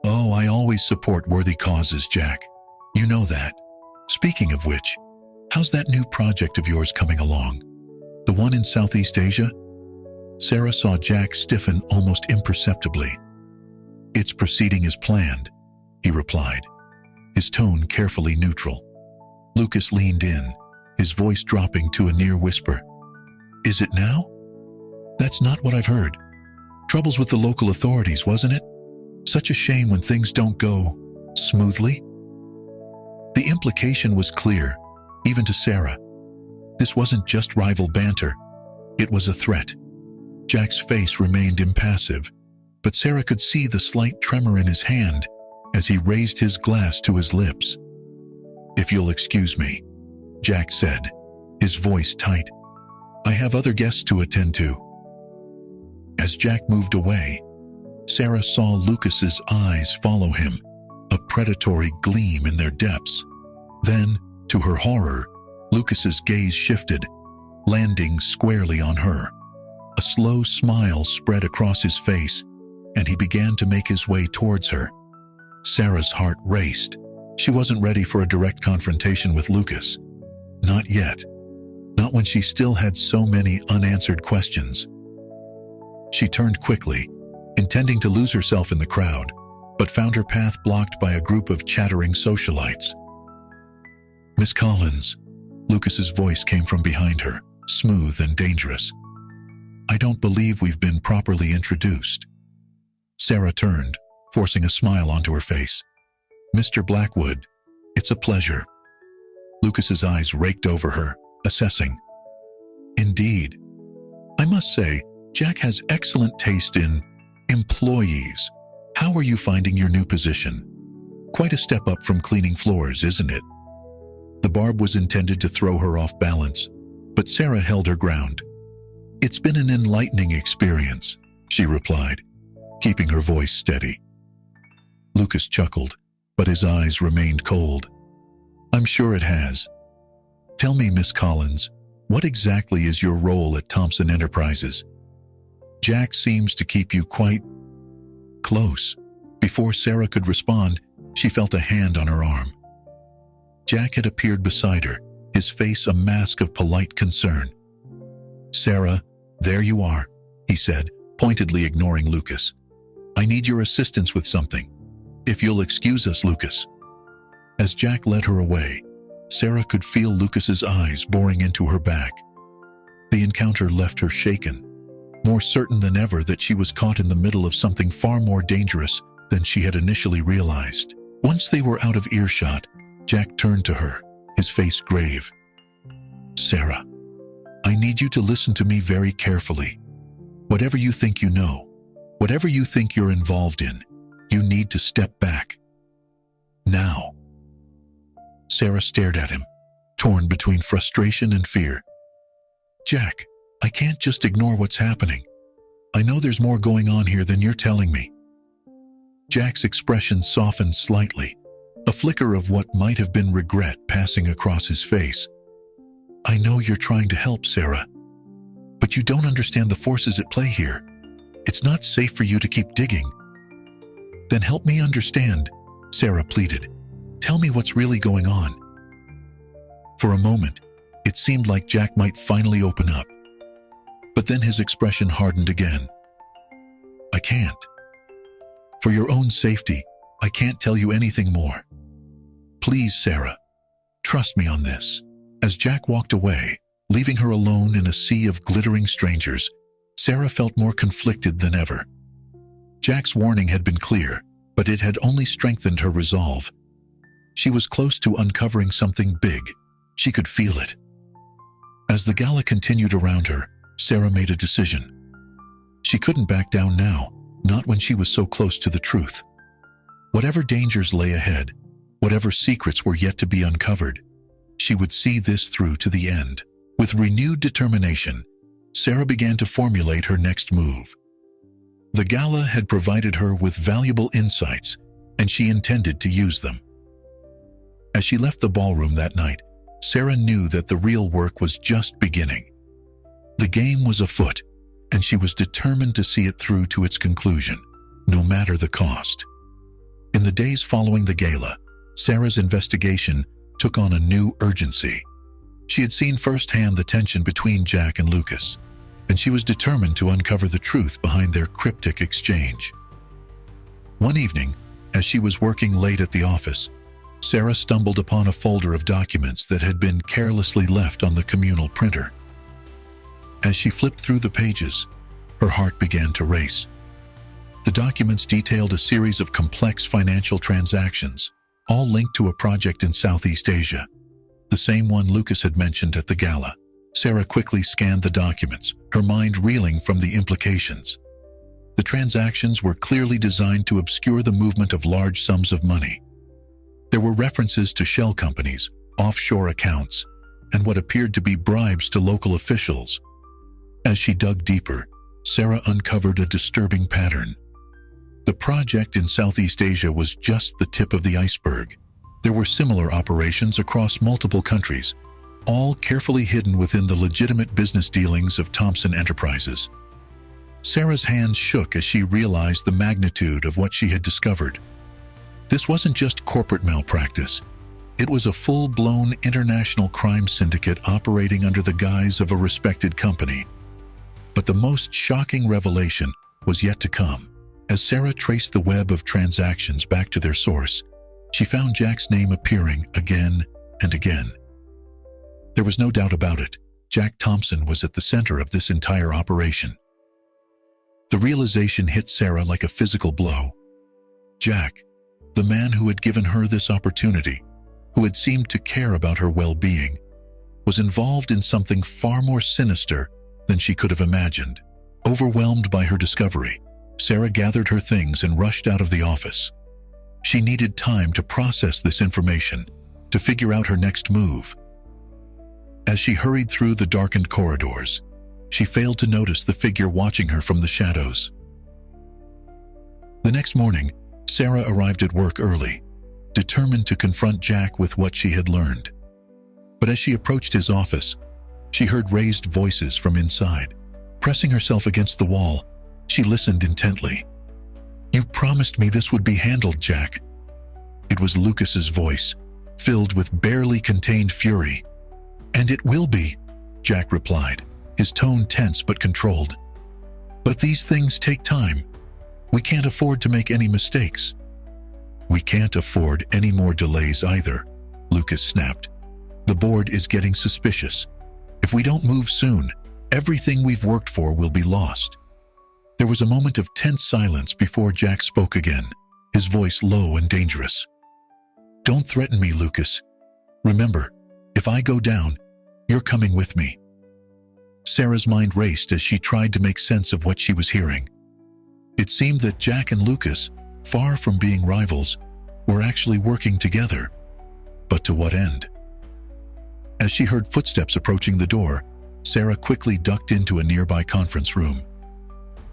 "Oh, I always support worthy causes, Jack. You know that. Speaking of which, how's that new project of yours coming along? The one in Southeast Asia?" Sarah saw Jack stiffen almost imperceptibly. "It's proceeding as planned," he replied, his tone carefully neutral. Lucas leaned in, his voice dropping to a near whisper. "Is it now? That's not what I've heard. Troubles with the local authorities, wasn't it? Such a shame when things don't go smoothly." The implication was clear, even to Sarah. This wasn't just rival banter. It was a threat. Jack's face remained impassive, but Sarah could see the slight tremor in his hand as he raised his glass to his lips. "If you'll excuse me," Jack said, his voice tight. "I have other guests to attend to." As Jack moved away, Sarah saw Lucas's eyes follow him, a predatory gleam in their depths. Then, to her horror, Lucas's gaze shifted, landing squarely on her. A slow smile spread across his face, and he began to make his way towards her. Sarah's heart raced. She wasn't ready for a direct confrontation with Lucas. Not yet. Not when she still had so many unanswered questions. She turned quickly, intending to lose herself in the crowd, but found her path blocked by a group of chattering socialites. "Miss Collins," Lucas's voice came from behind her, smooth and dangerous. "I don't believe we've been properly introduced." Sarah turned, forcing a smile onto her face. "Mr. Blackwood, it's a pleasure." Lucas's eyes raked over her, assessing. "Indeed. I must say, Jack has excellent taste in employees. How are you finding your new position? Quite a step up from cleaning floors, isn't it?" The barb was intended to throw her off balance, but Sarah held her ground. "It's been an enlightening experience," she replied, keeping her voice steady. Lucas chuckled, but his eyes remained cold. "I'm sure it has. Tell me, Miss Collins, what exactly is your role at Thompson Enterprises? Jack seems to keep you quite close." Before Sarah could respond, she felt a hand on her arm. Jack had appeared beside her, his face a mask of polite concern. "Sarah, there you are," he said, pointedly ignoring Lucas. I need your assistance with something. If you'll excuse us, Lucas." As Jack led her away, Sarah could feel Lucas's eyes boring into her back. The encounter left her shaken, more certain than ever that she was caught in the middle of something far more dangerous than she had initially realized. Once they were out of earshot, Jack turned to her, his face grave. "Sarah, I need you to listen to me very carefully. Whatever you think you know, whatever you think you're involved in, you need to step back. Now." Sarah stared at him, torn between frustration and fear. "Jack, I can't just ignore what's happening. I know there's more going on here than you're telling me." Jack's expression softened slightly, a flicker of what might have been regret passing across his face. "I know you're trying to help, Sarah, but you don't understand the forces at play here. It's not safe for you to keep digging." "Then help me understand," Sarah pleaded. "Tell me what's really going on." For a moment, it seemed like Jack might finally open up. But then his expression hardened again. "I can't. For your own safety, I can't tell you anything more. Please, Sarah, trust me on this." As Jack walked away, leaving her alone in a sea of glittering strangers, Sarah felt more conflicted than ever. Jack's warning had been clear, but it had only strengthened her resolve. She was close to uncovering something big. She could feel it. As the gala continued around her, Sarah made a decision. She couldn't back down now, not when she was so close to the truth. Whatever dangers lay ahead, whatever secrets were yet to be uncovered, she would see this through to the end. With renewed determination, Sarah began to formulate her next move. The gala had provided her with valuable insights, and she intended to use them. As she left the ballroom that night, Sarah knew that the real work was just beginning. The game was afoot, and she was determined to see it through to its conclusion, no matter the cost. In the days following the gala, Sarah's investigation took on a new urgency. She had seen firsthand the tension between Jack and Lucas, and she was determined to uncover the truth behind their cryptic exchange. One evening, as she was working late at the office, Sarah stumbled upon a folder of documents that had been carelessly left on the communal printer. As she flipped through the pages, her heart began to race. The documents detailed a series of complex financial transactions, all linked to a project in Southeast Asia, the same one Lucas had mentioned at the gala. Sarah quickly scanned the documents, her mind reeling from the implications. The transactions were clearly designed to obscure the movement of large sums of money. There were references to shell companies, offshore accounts, and what appeared to be bribes to local officials. As she dug deeper, Sarah uncovered a disturbing pattern. The project in Southeast Asia was just the tip of the iceberg. There were similar operations across multiple countries, all carefully hidden within the legitimate business dealings of Thompson Enterprises. Sarah's hands shook as she realized the magnitude of what she had discovered. This wasn't just corporate malpractice. It was a full-blown international crime syndicate operating under the guise of a respected company. But the most shocking revelation was yet to come. As Sarah traced the web of transactions back to their source, she found Jack's name appearing again and again. There was no doubt about it. Jack Thompson was at the center of this entire operation. The realization hit Sarah like a physical blow. Jack, the man who had given her this opportunity, who had seemed to care about her well-being, was involved in something far more sinister than she could have imagined. Overwhelmed by her discovery, Sarah gathered her things and rushed out of the office. She needed time to process this information, to figure out her next move. As she hurried through the darkened corridors, she failed to notice the figure watching her from the shadows. The next morning, Sarah arrived at work early, determined to confront Jack with what she had learned. But as she approached his office, she heard raised voices from inside. Pressing herself against the wall, she listened intently. "You promised me this would be handled, Jack." It was Lucas's voice, filled with barely contained fury. "And it will be," Jack replied, his tone tense but controlled. "But these things take time. We can't afford to make any mistakes." "We can't afford any more delays either," Lucas snapped. "The board is getting suspicious. If we don't move soon, everything we've worked for will be lost." There was a moment of tense silence before Jack spoke again, his voice low and dangerous. "Don't threaten me, Lucas. Remember, if I go down, you're coming with me." Sarah's mind raced as she tried to make sense of what she was hearing. It seemed that Jack and Lucas, far from being rivals, were actually working together. But to what end? As she heard footsteps approaching the door, Sarah quickly ducked into a nearby conference room.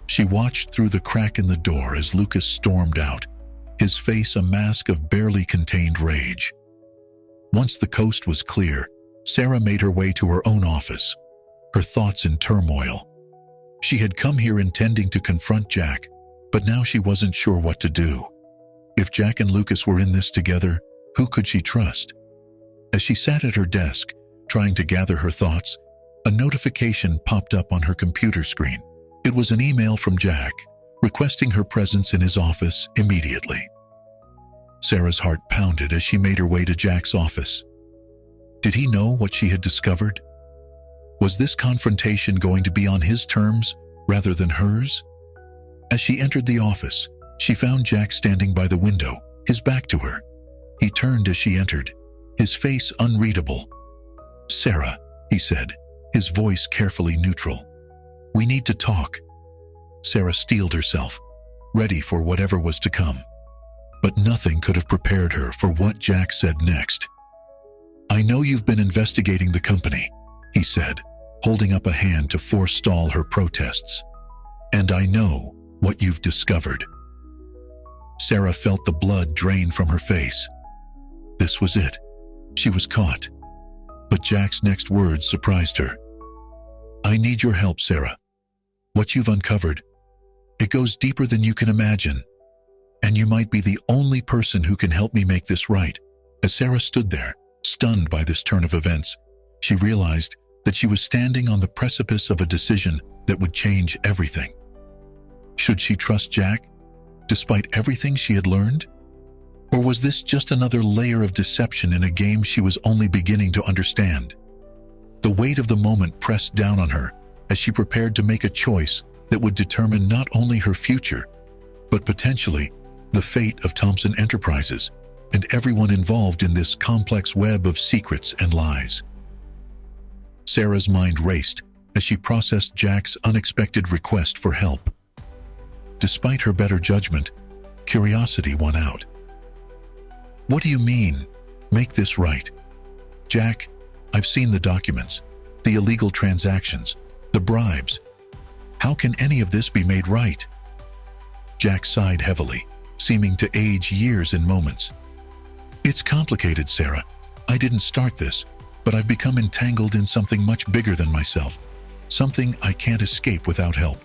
She watched through the crack in the door as Lucas stormed out, his face a mask of barely contained rage. Once the coast was clear, Sarah made her way to her own office, her thoughts in turmoil. She had come here intending to confront Jack, but now she wasn't sure what to do. If Jack and Lucas were in this together, who could she trust? As she sat at her desk, trying to gather her thoughts, a notification popped up on her computer screen. It was an email from Jack, requesting her presence in his office immediately. Sarah's heart pounded as she made her way to Jack's office. Did he know what she had discovered? Was this confrontation going to be on his terms rather than hers? As she entered the office, she found Jack standing by the window, his back to her. He turned as she entered, his face unreadable. "Sarah," he said, his voice carefully neutral. "We need to talk." Sarah steeled herself, ready for whatever was to come. But nothing could have prepared her for what Jack said next. "I know you've been investigating the company," he said, holding up a hand to forestall her protests. "And I know what you've discovered." Sarah felt the blood drain from her face. This was it. She was caught. But Jack's next words surprised her. "I need your help, Sarah. What you've uncovered, it goes deeper than you can imagine. And you might be the only person who can help me make this right." As Sarah stood there, stunned by this turn of events, she realized that she was standing on the precipice of a decision that would change everything. Should she trust Jack, despite everything she had learned? Or was this just another layer of deception in a game she was only beginning to understand? The weight of the moment pressed down on her as she prepared to make a choice that would determine not only her future, but potentially the fate of Thompson Enterprises and everyone involved in this complex web of secrets and lies. Sarah's mind raced as she processed Jack's unexpected request for help. Despite her better judgment, curiosity won out. "What do you mean, make this right?" "Jack, I've seen the documents, the illegal transactions, the bribes. How can any of this be made right?" Jack sighed heavily, seeming to age years in moments. "It's complicated, Sarah. I didn't start this, but I've become entangled in something much bigger than myself, something I can't escape without help."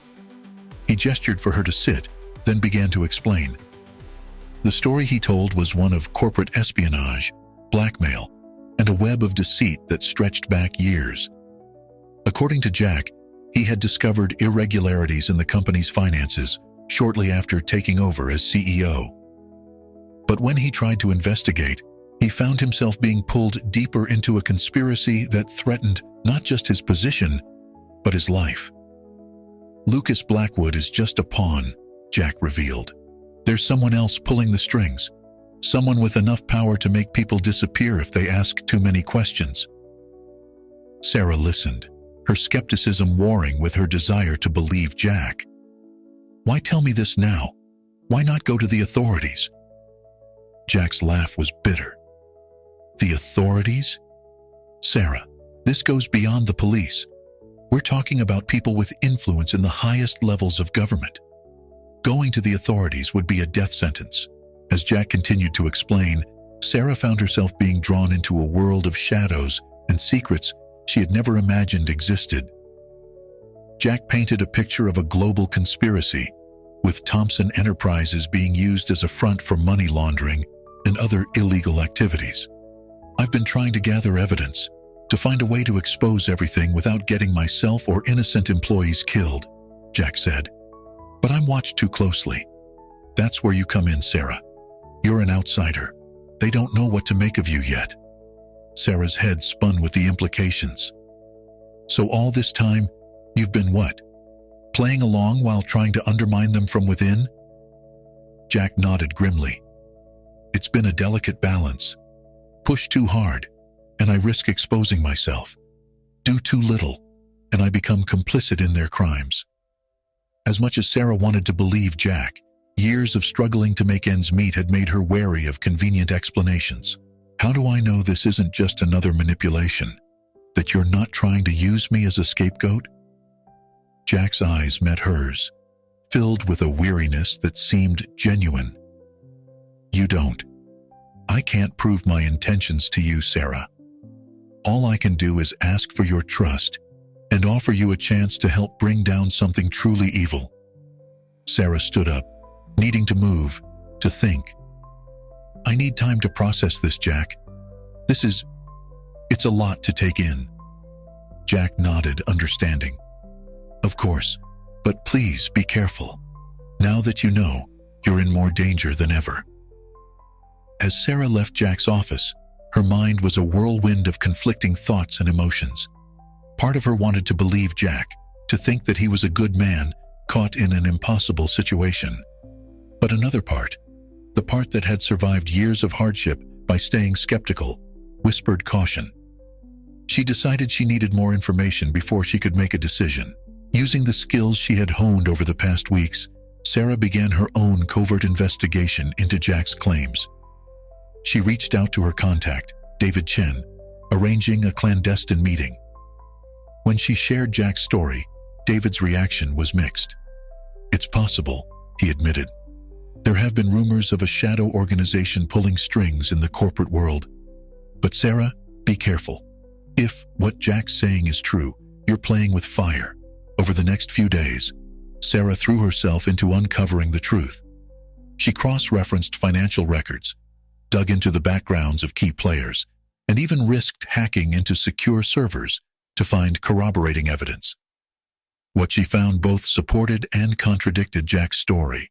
He gestured for her to sit, then began to explain. The story he told was one of corporate espionage, blackmail, and a web of deceit that stretched back years. According to Jack, he had discovered irregularities in the company's finances shortly after taking over as CEO. But when he tried to investigate, he found himself being pulled deeper into a conspiracy that threatened not just his position, but his life. "Lucas Blackwood is just a pawn," Jack revealed. "There's someone else pulling the strings, someone with enough power to make people disappear if they ask too many questions." Sarah listened, her skepticism warring with her desire to believe Jack. "Why tell me this now? Why not go to the authorities?" Jack's laugh was bitter. "The authorities? Sarah, this goes beyond the police. We're talking about people with influence in the highest levels of government. Going to the authorities would be a death sentence." As Jack continued to explain, Sarah found herself being drawn into a world of shadows and secrets she had never imagined existed. Jack painted a picture of a global conspiracy, with Thompson Enterprises being used as a front for money laundering and other illegal activities. "I've been trying to gather evidence, to find a way to expose everything without getting myself or innocent employees killed," Jack said. "But I'm watched too closely. That's where you come in, Sarah. You're an outsider. They don't know what to make of you yet. Sarah's head spun with the implications. So all this time, you've been what? Playing along while trying to undermine them from within? Jack nodded grimly. It's been a delicate balance. Push too hard, and I risk exposing myself. Do too little, and I become complicit in their crimes. As much as Sarah wanted to believe Jack, years of struggling to make ends meet had made her wary of convenient explanations. How do I know this isn't just another manipulation? That you're not trying to use me as a scapegoat? Jack's eyes met hers, filled with a weariness that seemed genuine. You don't. I can't prove my intentions to you, Sarah. All I can do is ask for your trust and offer you a chance to help bring down something truly evil. Sarah stood up, needing to move, to think. I need time to process this, Jack. It's a lot to take in. Jack nodded, understanding. Of course, but please be careful. Now that you know, you're in more danger than ever. As Sarah left Jack's office, her mind was a whirlwind of conflicting thoughts and emotions. Part of her wanted to believe Jack, to think that he was a good man caught in an impossible situation. But another part, the part that had survived years of hardship by staying skeptical, whispered caution. She decided she needed more information before she could make a decision. Using the skills she had honed over the past weeks, Sarah began her own covert investigation into Jack's claims. She reached out to her contact, David Chen, arranging a clandestine meeting. When she shared Jack's story, David's reaction was mixed. It's possible, he admitted. There have been rumors of a shadow organization pulling strings in the corporate world. But Sarah, be careful. If what Jack's saying is true, you're playing with fire. Over the next few days, Sarah threw herself into uncovering the truth. She cross-referenced financial records, dug into the backgrounds of key players, and even risked hacking into secure servers to find corroborating evidence. What she found both supported and contradicted Jack's story.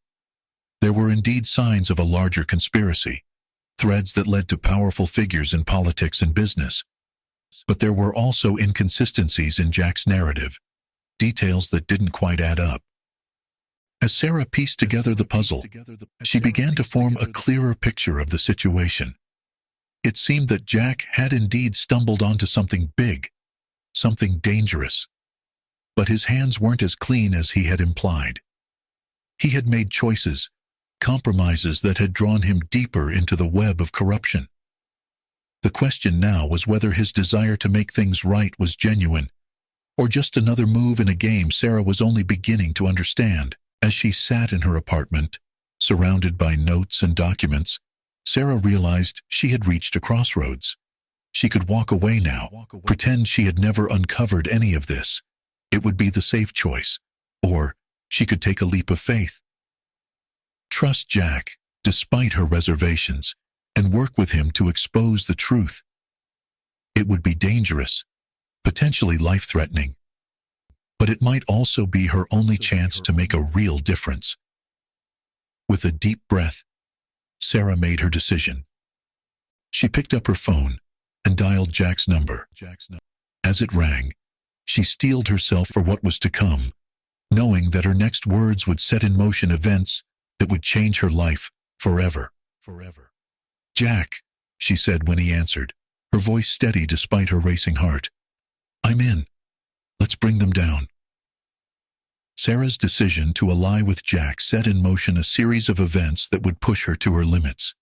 There were indeed signs of a larger conspiracy, threads that led to powerful figures in politics and business. But there were also inconsistencies in Jack's narrative, details that didn't quite add up. As Sarah pieced together the puzzle, she began to form a clearer picture of the situation. It seemed that Jack had indeed stumbled onto something big, something dangerous. But his hands weren't as clean as he had implied. He had made choices, compromises that had drawn him deeper into the web of corruption. The question now was whether his desire to make things right was genuine, or just another move in a game Sarah was only beginning to understand. As she sat in her apartment, surrounded by notes and documents, Sarah realized she had reached a crossroads. She could walk away now, pretend she had never uncovered any of this. It would be the safe choice. Or she could take a leap of faith. Trust Jack, despite her reservations, and work with him to expose the truth. It would be dangerous, potentially life-threatening. But it might also be her only chance to make a real difference. With a deep breath, Sarah made her decision. She picked up her phone and dialed Jack's number. As it rang, she steeled herself for what was to come, knowing that her next words would set in motion events that would change her life forever. Jack, she said when he answered, her voice steady despite her racing heart. I'm in. Let's bring them down. Sarah's decision to ally with Jack set in motion a series of events that would push her to her limits.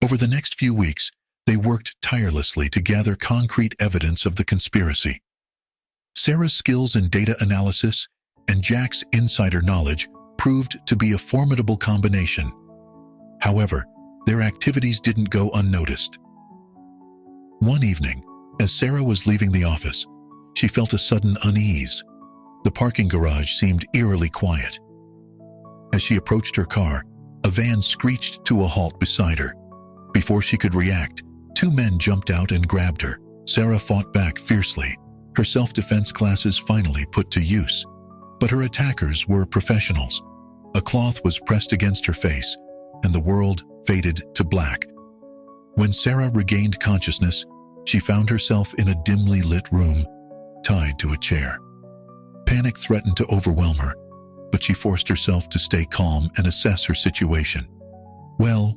Over the next few weeks, they worked tirelessly to gather concrete evidence of the conspiracy. Sarah's skills in data analysis and Jack's insider knowledge proved to be a formidable combination. However, their activities didn't go unnoticed. One evening, as Sarah was leaving the office, she felt a sudden unease. The parking garage seemed eerily quiet. As she approached her car, a van screeched to a halt beside her. Before she could react, two men jumped out and grabbed her. Sarah fought back fiercely, her self-defense classes finally put to use. But her attackers were professionals. A cloth was pressed against her face, and the world faded to black. When Sarah regained consciousness, she found herself in a dimly lit room, tied to a chair. Panic threatened to overwhelm her, but she forced herself to stay calm and assess her situation. Well,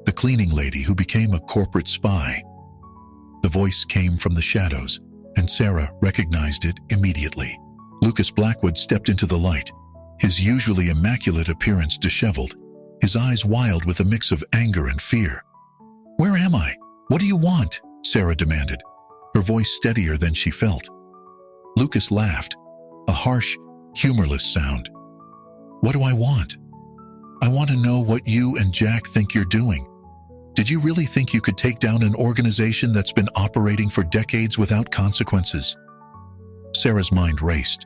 the cleaning lady who became a corporate spy. The voice came from the shadows, and Sarah recognized it immediately. Lucas Blackwood stepped into the light, his usually immaculate appearance disheveled, his eyes wild with a mix of anger and fear. "Where am I? What do you want?" Sarah demanded, her voice steadier than she felt. Lucas laughed, a harsh, humorless sound. "What do I want? I want to know what you and Jack think you're doing. Did you really think you could take down an organization that's been operating for decades without consequences?" Sarah's mind raced.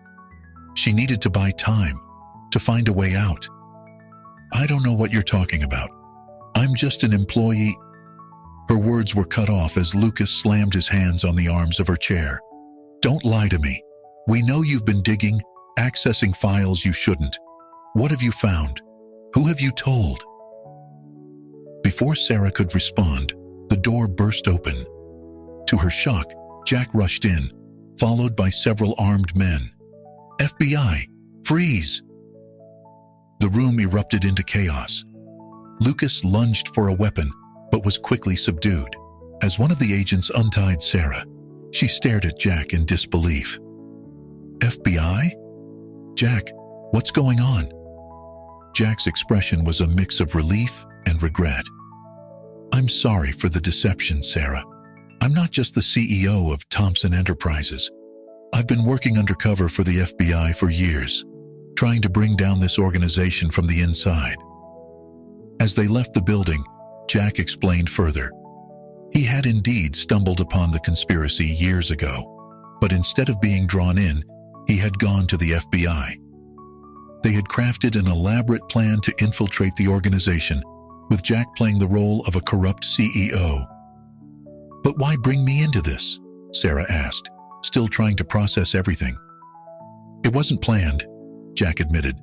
She needed to buy time, to find a way out. "I don't know what you're talking about. I'm just an employee." Her words were cut off as Lucas slammed his hands on the arms of her chair. "Don't lie to me. We know you've been digging, accessing files you shouldn't. What have you found? Who have you told?" Before Sarah could respond, the door burst open. To her shock, Jack rushed in, followed by several armed men. "FBI, freeze!" The room erupted into chaos. Lucas lunged for a weapon, but was quickly subdued. As one of the agents untied Sarah, she stared at Jack in disbelief. "FBI? Jack, what's going on?" Jack's expression was a mix of relief and regret. "I'm sorry for the deception, Sarah. I'm not just the CEO of Thompson Enterprises. I've been working undercover for the FBI for years, trying to bring down this organization from the inside." As they left the building, Jack explained further. He had indeed stumbled upon the conspiracy years ago, but instead of being drawn in, he had gone to the FBI. They had crafted an elaborate plan to infiltrate the organization, with Jack playing the role of a corrupt CEO. "But why bring me into this?" Sarah asked, still trying to process everything. "It wasn't planned," Jack admitted.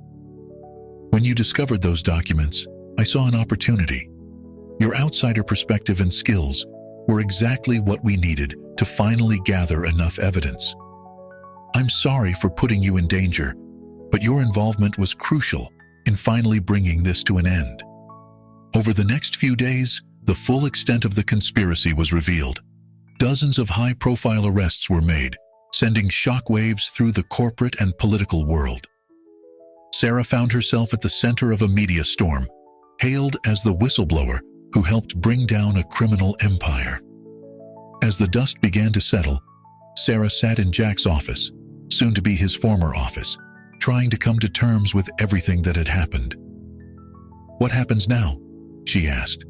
"When you discovered those documents, I saw an opportunity. Your outsider perspective and skills were exactly what we needed to finally gather enough evidence. I'm sorry for putting you in danger, but your involvement was crucial in finally bringing this to an end." Over the next few days, the full extent of the conspiracy was revealed. Dozens of high-profile arrests were made, sending shockwaves through the corporate and political world. Sarah found herself at the center of a media storm, hailed as the whistleblower who helped bring down a criminal empire. As the dust began to settle, Sarah sat in Jack's office, soon to be his former office, trying to come to terms with everything that had happened. "What happens now?" she asked.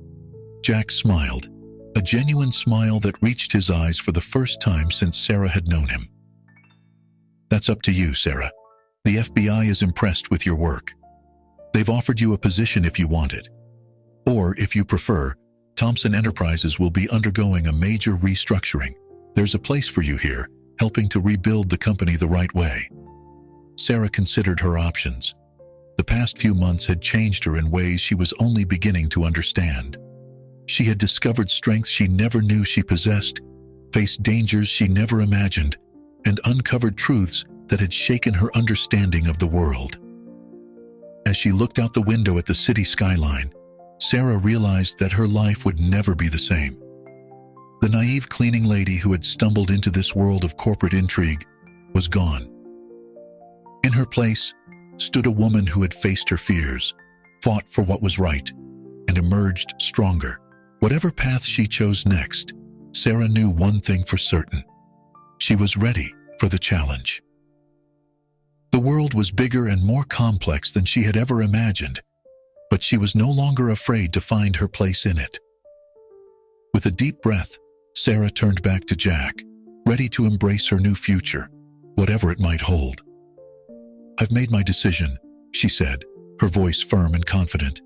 Jack smiled, a genuine smile that reached his eyes for the first time since Sarah had known him. "That's up to you, Sarah. The FBI is impressed with your work. They've offered you a position if you want it. Or, if you prefer, Thompson Enterprises will be undergoing a major restructuring. There's a place for you here, helping to rebuild the company the right way." Sarah considered her options. The past few months had changed her in ways she was only beginning to understand. She had discovered strengths she never knew she possessed, faced dangers she never imagined, and uncovered truths that had shaken her understanding of the world. As she looked out the window at the city skyline, Sarah realized that her life would never be the same. The naive cleaning lady who had stumbled into this world of corporate intrigue was gone. In her place stood a woman who had faced her fears, fought for what was right, and emerged stronger. Whatever path she chose next, Sarah knew one thing for certain. She was ready for the challenge. The world was bigger and more complex than she had ever imagined, but she was no longer afraid to find her place in it. With a deep breath, Sarah turned back to Jack, ready to embrace her new future, whatever it might hold. "I've made my decision," she said, her voice firm and confident.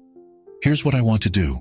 "Here's what I want to do.